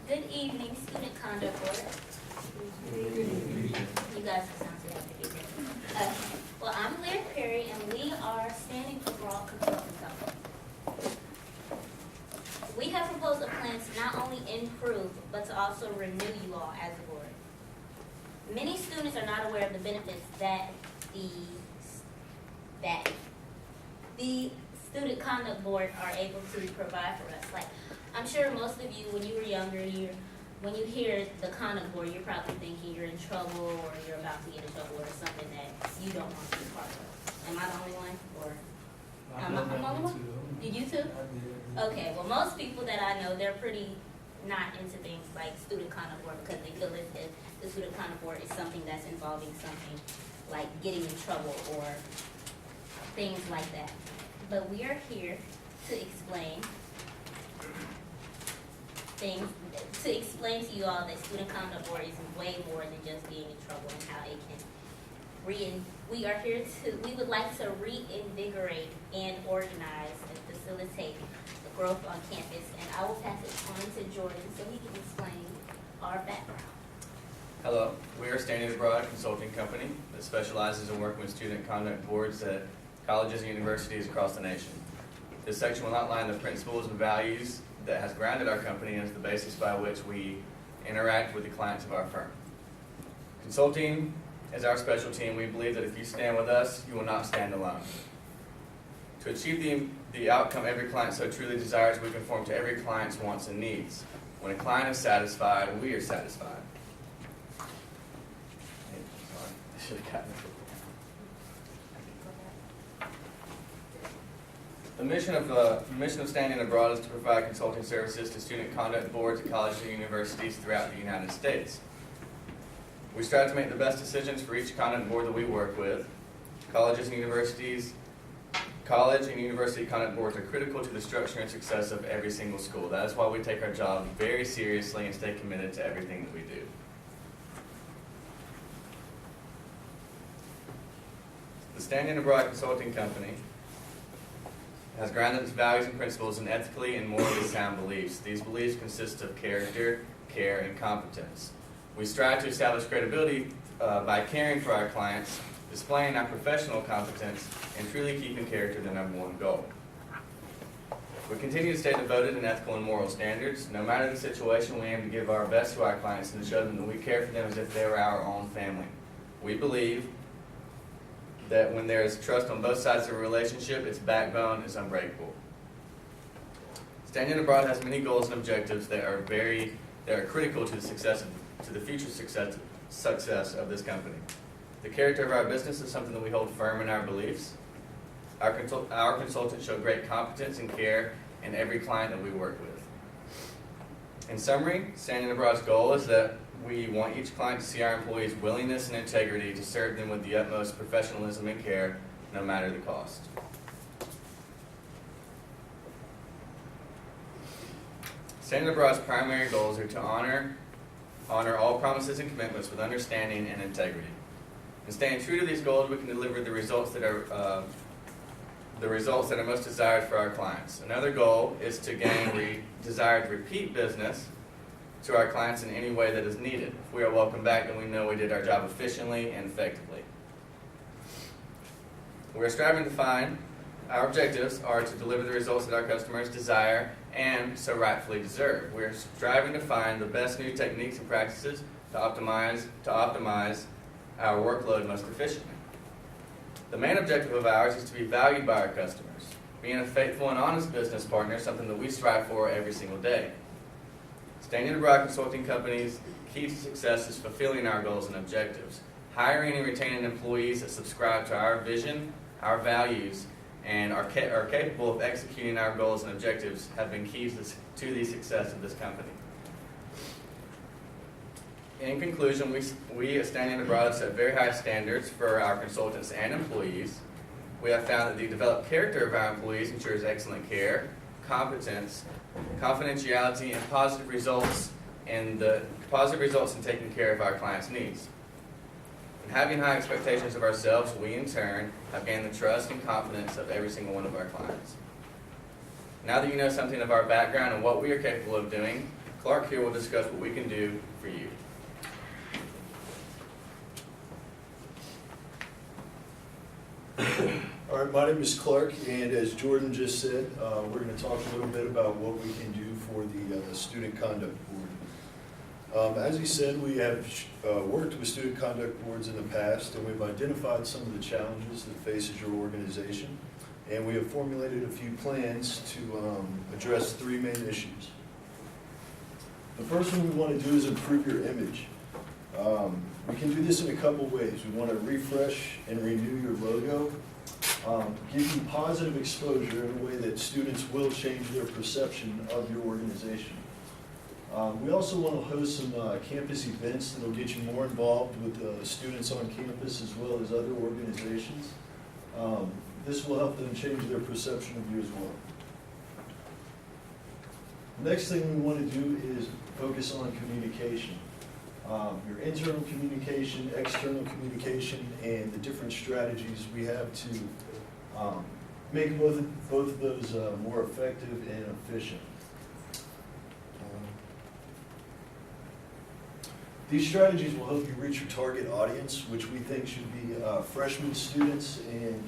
Good evening, Student Conduct Board. You guys sound so happy to be here. Well, I'm Leah Perry, and we are standing for Broad Consulting Company. We have proposed a plan to not only improve, but to also renew you all as a board. Many students are not aware of the benefits that the Student Conduct Board are able to provide for us. Like, I'm sure most of you, when you were younger, when you hear the Conduct Board, you're probably thinking you're in trouble or you're about to get in trouble or something that you don't want to be part of. Am I the only one? Or am I the only one? Did you too? Okay, well, most people that I know, they're pretty not into things like Student Conduct Board because they feel as if the Student Conduct Board is something that's involving something like getting in trouble or things like that. But we are here to explain to you all that Student Conduct Board is way more than just being in trouble and how it can we would like to reinvigorate and organize and facilitate the growth on campus. And I will pass it on to Jordan so he can explain our background. Hello, we are Standing Abroad Consulting Company that specializes in working with student conduct boards at colleges and universities across the nation. This section will outline the principles and values that has grounded our company and is the basis by which we interact with the clients of our firm. Consulting is our specialty, and we believe that if you stand with us, you will not stand alone. To achieve the outcome every client so truly desires, we conform to every client's wants and needs. When a client is satisfied, we are satisfied. I should have gotten this before. The mission of Standing Abroad is to provide consulting services to student conduct boards at colleges and universities throughout the United States. We strive to make the best decisions for each conduct board that we work with. College and university conduct boards are critical to the structure and success of every single school. That is why we take our job very seriously and stay committed to everything that we do. The Standing Abroad Consulting Company has grounded its values and principles in ethically and morally sound beliefs. These beliefs consist of character, care, and competence. We strive to establish credibility by caring for our clients, displaying our professional competence, and truly keeping character the number one goal. We continue to stay devoted in ethical and moral standards. No matter the situation, we aim to give our best to our clients and to show them that we care for them as if they were our own family. We believe that when there is trust on both sides of a relationship, its backbone is unbreakable. Standing Abroad has many goals and objectives that are critical to the future success of this company. The character of our business is something that we hold firm in our beliefs. Our consultants show great competence and care in every client that we work with. In summary, Standing Abroad's goal is that we want each client to see our employees' willingness and integrity to serve them with the utmost professionalism and care, no matter the cost. Standing Abroad's primary goals are to honor all promises and commitments with understanding and integrity. In staying true to these goals, we can deliver the results that are most desired for our clients. Another goal is to gain desired repeat business to our clients in any way that is needed. If we are welcome back, then we know we did our job efficiently and effectively. We are striving to find, our objectives are to deliver the results that our customers desire and so rightfully deserve. We are striving to find the best new techniques and practices to optimize our workload most efficiently. The main objective of ours is to be valued by our customers. Being a faithful and honest business partner is something that we strive for every single day. Standing Abroad Consulting Company's key to success is fulfilling our goals and objectives. Hiring and retaining employees that subscribe to our vision, our values, and are capable of executing our goals and objectives have been keys to the success of this company. In conclusion, we at Standing Abroad have set very high standards for our consultants and employees. We have found that the developed character of our employees ensures excellent care, competence, confidentiality, and positive results in taking care of our clients' needs. And having high expectations of ourselves, we in turn have gained the trust and confidence of every single one of our clients. Now that you know something of our background and what we are capable of doing, Clark here will discuss what we can do for you. All right, my name is Clark, and as Jordan just said, we're going to talk a little bit about what we can do for the Student Conduct Board. As he said, we have worked with student conduct boards in the past, and we've identified some of the challenges that faces your organization, and we have formulated a few plans to address three main issues. The first one we want to do is improve your image. We can do this in a couple ways. We want to refresh and renew your logo, give you positive exposure in a way that students will change their perception of your organization. We also want to host some campus events that will get you more involved with students on campus as well as other organizations. This will help them change their perception of you as well. The next thing we want to do is focus on communication. Your internal communication, external communication, and the different strategies we have to make both of those more effective and efficient. These strategies will help you reach your target audience, which we think should be freshman students and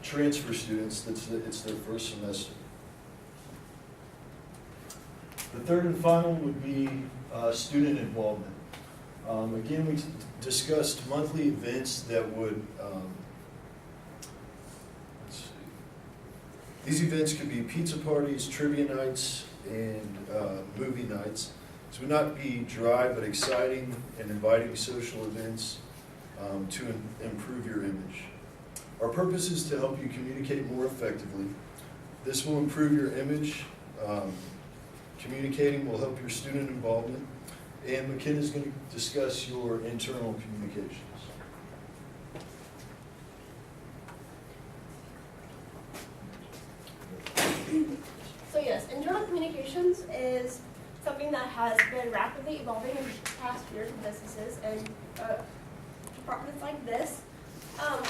transfer students. It's their first semester. The third and final would be student involvement. Again, we discussed monthly events that would, let's see. These events could be pizza parties, trivia nights, and movie nights. This would not be dry, but exciting and inviting social events to improve your image. Our purpose is to help you communicate more effectively. This will improve your image. Communicating will help your student involvement, and McKenna is going to discuss your internal communications. So yes, internal communications is something that has been rapidly evolving in the past years in businesses and departments like this.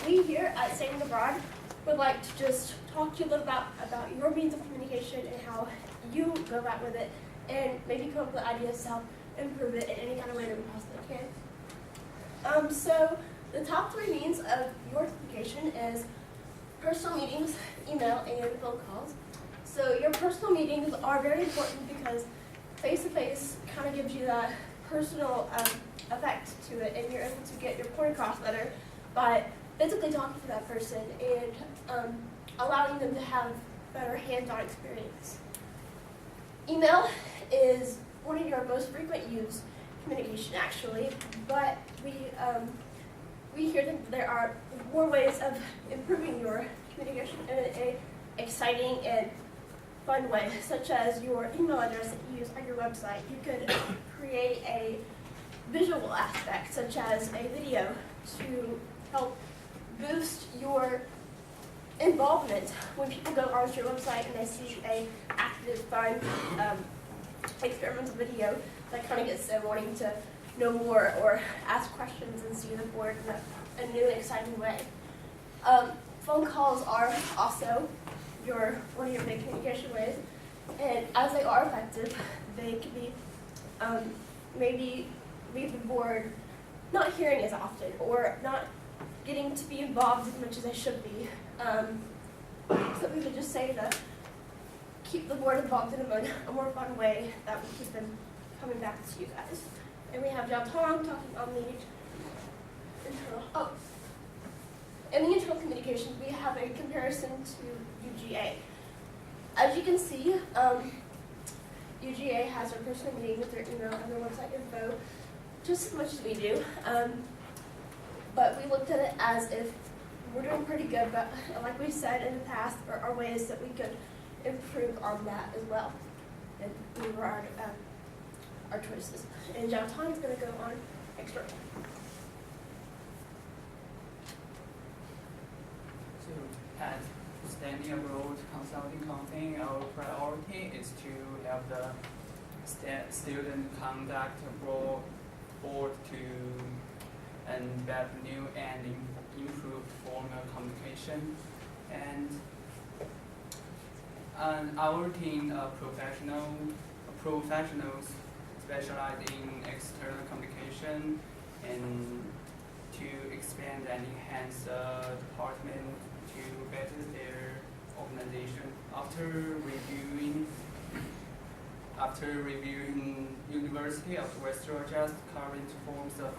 We here at Saving Abroad would like to just talk to you a little about your means of communication and how you go about with it, and maybe come up with ideas to help improve it in any kind of way that we possibly can. So the top three means of your communication is personal meetings, email, and phone calls. So your personal meetings are very important because face-to-face kind of gives you that personal effect to it, and you're able to get your point across better by physically talking to that person and allowing them to have better hands-on experience. Email is one of your most frequent used communication, actually, but we hear that there are more ways of improving your communication in an exciting and fun way, such as your email address that you use on your website. You could create a visual aspect, such as a video, to help boost your involvement when people go onto your website and they see a active, fun, experimental video that kind of gets them wanting to know more or ask questions and see the board in a new and exciting way. Phone calls are also one of your big communication ways, and as they are effective, they can be maybe leave the board not hearing as often or not getting to be involved as much as they should be. So we would just say to keep the board involved in a more fun way that would keep them coming back to you guys. And we have John Tong talking on in the internal communications, we have a comparison to UGA. As you can see, UGA has their personal meeting with their email and their website info just as much as we do. But we looked at it as if we're doing pretty good, but like we said in the past, there are ways that we could improve on that as well. And these were our choices. And Zhao Tong is going to go on external. So as Standing Abroad Consulting Company, our priority is to help the student conduct board to develop new and improved formal communication. And our team professionals specialize in external communication and to expand and enhance the department to better their organization. After reviewing University of West Georgia's current forms of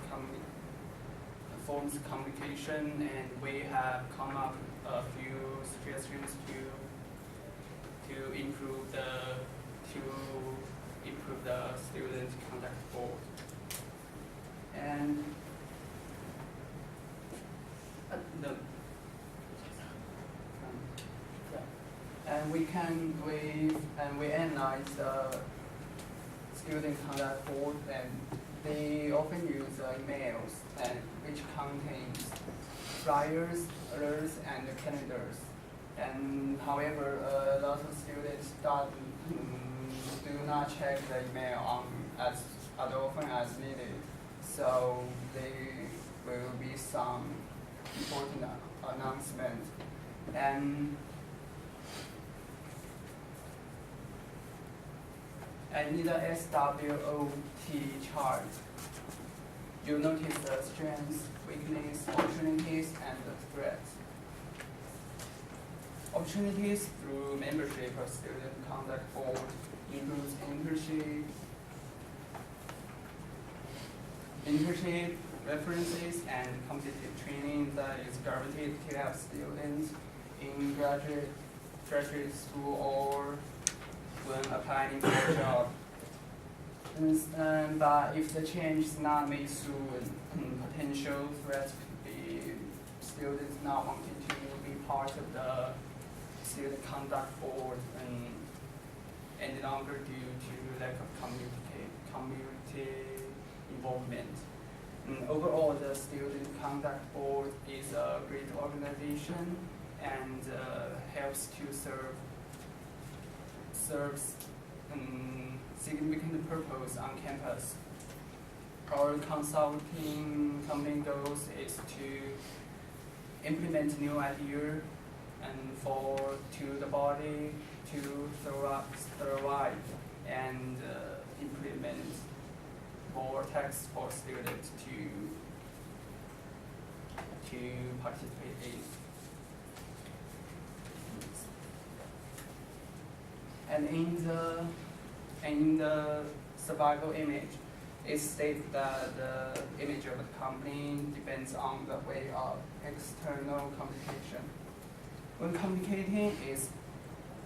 communication, and we have come up a few suggestions to improve the student conduct board. And we analyze the student conduct board, and they often use emails and which contains flyers, alerts, and calendars. And however, a lot of students do not check the email as often as needed. So there will be some important announcement. And in the SWOT chart, you notice the strengths, weaknesses, opportunities, and the threats. Opportunities through membership of student conduct board includes internship, references, and competitive training that is guaranteed to have students in graduate school or when applying for a job. But if the change is not made soon, potential threats could be students not wanting to be part of the student conduct board and any longer due to lack of community involvement. Overall, the student conduct board is a great organization and helps to serves significant purpose on campus. Our consulting company goals is to implement new idea and to the body to thrive and implement more texts for students to participate in. And in the survival image, it states that the image of the company depends on the way of external communication. When communicating,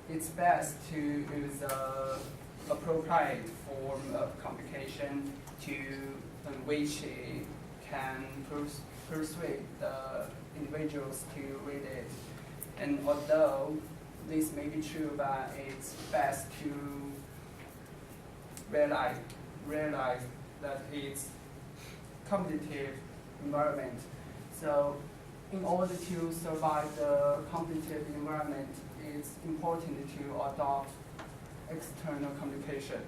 it's best to use the appropriate form of communication which can persuade the individuals to read it. And although this may be true, but it's best to realize that it's competitive environment. So in order to survive the competitive environment, it's important to adopt external communication.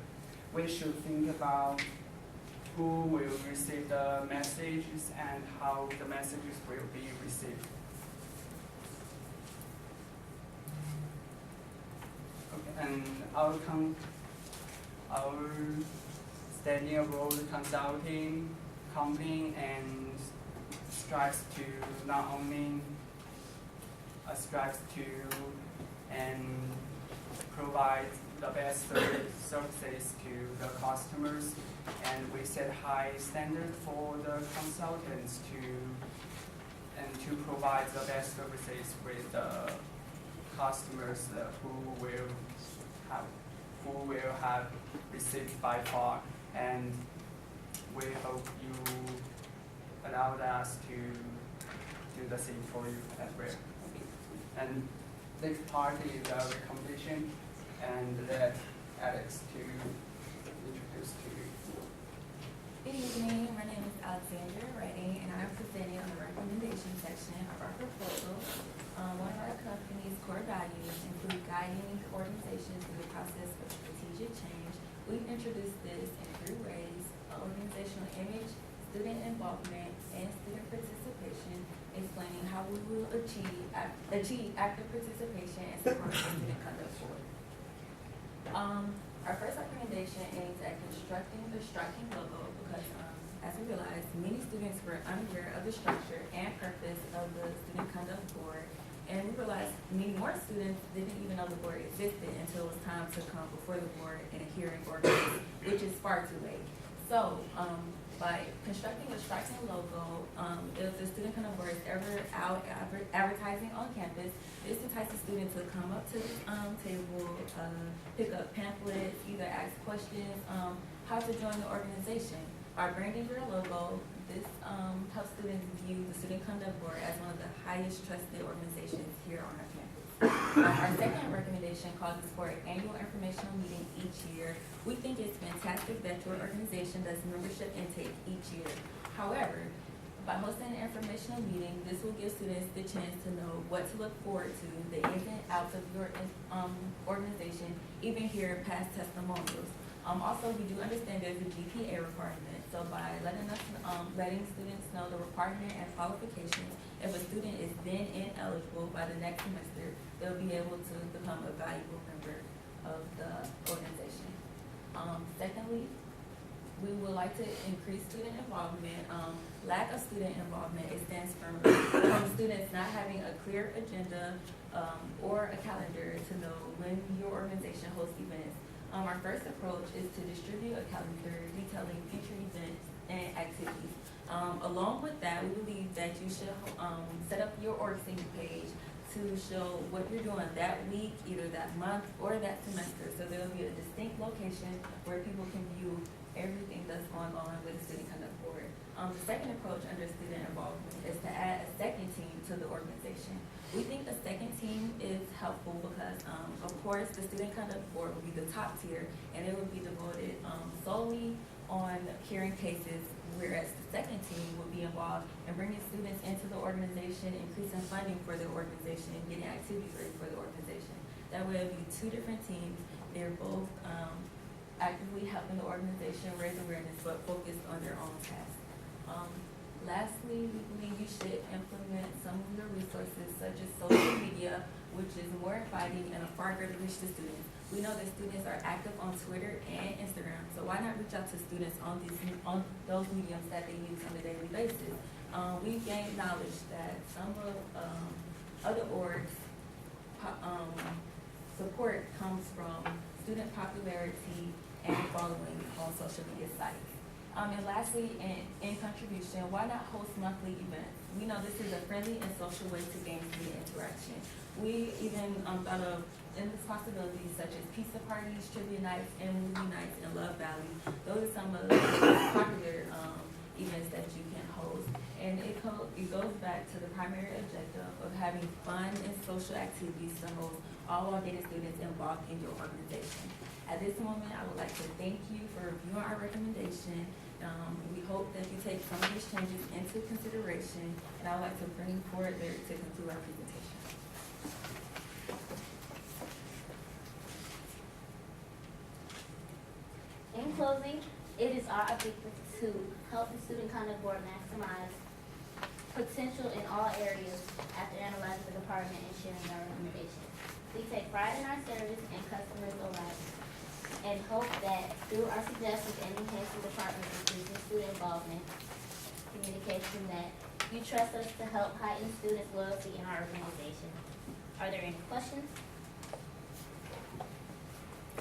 We should think about who will receive the messages and how the messages will be received. Okay, and our standing abroad consulting company and strives to not only strives to and provide the best services to the customers, and we set high standard for the consultants to provide the best services with the customers who will have received by far, and we hope you allowed us to do the same for you as well. And next part is a recommendation, and let Alex to introduce to you. Good evening, my name is Alexandra Redding, and I'm presenting on the recommendation section of our proposal. One of our company's core values include guiding organizations through the process of strategic change. We've introduced this in 3 ways: organizational image, student involvement, and student participation, explaining how we will achieve active participation and support the student conduct board. Our first recommendation aims at constructing the striking logo because, as we realized, many students were unaware of the structure and purpose of the Student Conduct Board. And we realized many more students didn't even know the board existed until it was time to come before the board in a hearing or meeting, which is far too late. So, by constructing a striking logo, if the Student Conduct Board is ever out advertising on campus, this entices students to come up to the table, pick up pamphlets, either ask questions, how to join the organization. By branding your logo, this helps students view the Student Conduct Board as one of the highest trusted organizations here on our campus. Our second recommendation calls for an annual informational meeting each year. We think it's fantastic that your organization does membership intake each year. However, by hosting an informational meeting, this will give students the chance to know what to look forward to, the ins and outs of your organization, even hear past testimonials. Also, we do understand there's a GPA requirement, so by letting students know the requirement and qualifications, if a student is then ineligible by the next semester, they'll be able to become a valuable member of the organization. Secondly, we would like to increase student involvement. Lack of student involvement, it stems from students not having a clear agenda or a calendar to know when your organization hosts events. Our first approach is to distribute a calendar detailing future events and activities. Along with that, we believe that you should set up your org sync page to show what you're doing that week, either that month or that semester. So there will be a distinct location where people can view everything that's going on with the Student Conduct Board. The second approach under student involvement is to add a second team to the organization. We think a second team is helpful because, of course, the Student Conduct Board will be the top tier, and it will be devoted solely on hearing cases, whereas the second team will be involved in bringing students into the organization, increasing funding for the organization, and getting activities ready for the organization. That way, it'll be two different teams. They're both actively helping the organization raise awareness, but focused on their own tasks. Lastly, we believe you should implement some of your resources such as social media, which is more inviting and a far greater reach to students. We know that students are active on Twitter and Instagram, so why not reach out to students on those mediums that they use on a daily basis? We've gained knowledge that some of other orgs' support comes from student popularity and following on social media sites. And lastly, in contribution, why not host monthly events? We know this is a friendly and social way to gain student interaction. We even thought of endless possibilities such as pizza parties, trivia nights, and movie nights in Love Valley. Those are some of the popular events that you can host. And it goes back to the primary objective of having fun and social activities to host, all while getting students involved in your organization. At this moment, I would like to thank you for reviewing our recommendation. We hope that you take some of these changes into consideration, and I would like to bring forward Lyric to conclude our presentation. In closing, it is our objective to help the Student Conduct Board maximize potential in all areas after analyzing the department and sharing our recommendations. We take pride in our service and customers alike, and hope that through our suggestions and enhancing department increasing student involvement, communication, that you trust us to help heighten students' loyalty in our organization. Are there any questions?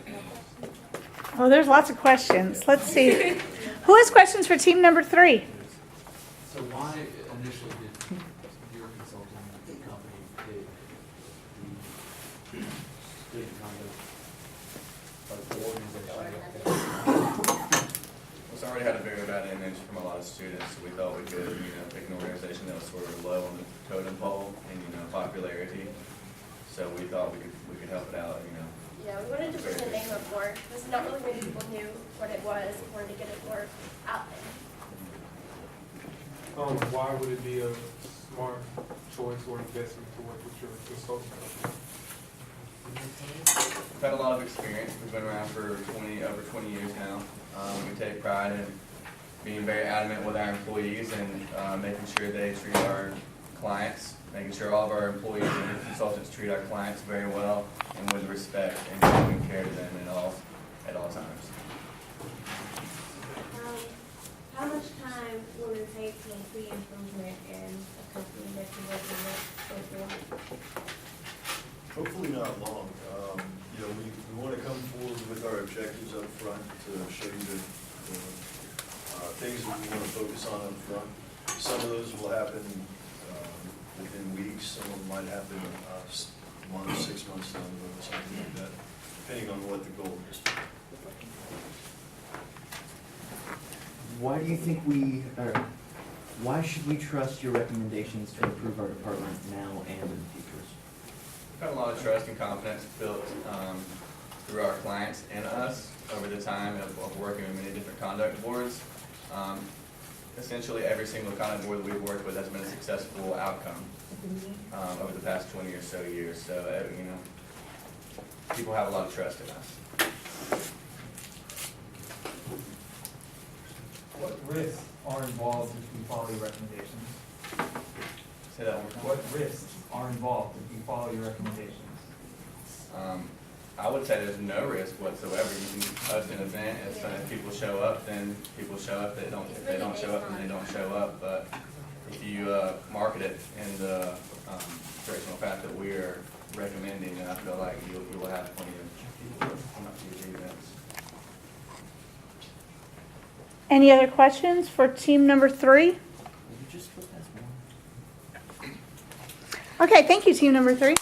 No questions? Well, there's lots of questions. Let's see. Who has questions for team number 3? So why initially did your consulting company pick the student conduct organization? It's already had a very bad image from a lot of students, so we thought we could, pick an organization that was sort of low on the totem pole in, popularity. So we thought we could help it out, Yeah, we wanted to bring the name up more, because not really many people knew what it was. We wanted to get it more out there. Why would it be a smart choice or investment to work with your consulting company? We've had a lot of experience. We've been around for over 20 years now. We take pride in being very adamant with our employees and making sure they treat our clients, making sure all of our employees and consultants treat our clients very well and with respect and giving care to them at all times. How much time will it take to see improvement in a company that you're working with? Hopefully not long. You know, we want to come forward with our objectives up front to show you the things that we want to focus on up front. Some of those will happen within weeks, some of them might happen months, 6 months down the road, something like that, depending on what the goal is. Why do you think why should we trust your recommendations to improve our department now and in the future? We've had a lot of trust and confidence built through our clients and us over the time of working with many different conduct boards. Essentially, every single conduct board that we've worked with has been a successful outcome over the past 20 or so years. So, you know, people have a lot of trust in us. What risks are involved if we follow your recommendations? Say that one more time. What risks are involved if we follow your recommendations? I would say there's no risk whatsoever. You can host an event, if people show up, then people show up. If they don't show up, then they don't show up. But if you market it in the directional path that we're recommending, then I feel like you will have plenty of people come up to your events. Any other questions for team number 3? You just put that one. Okay, thank you, team number 3.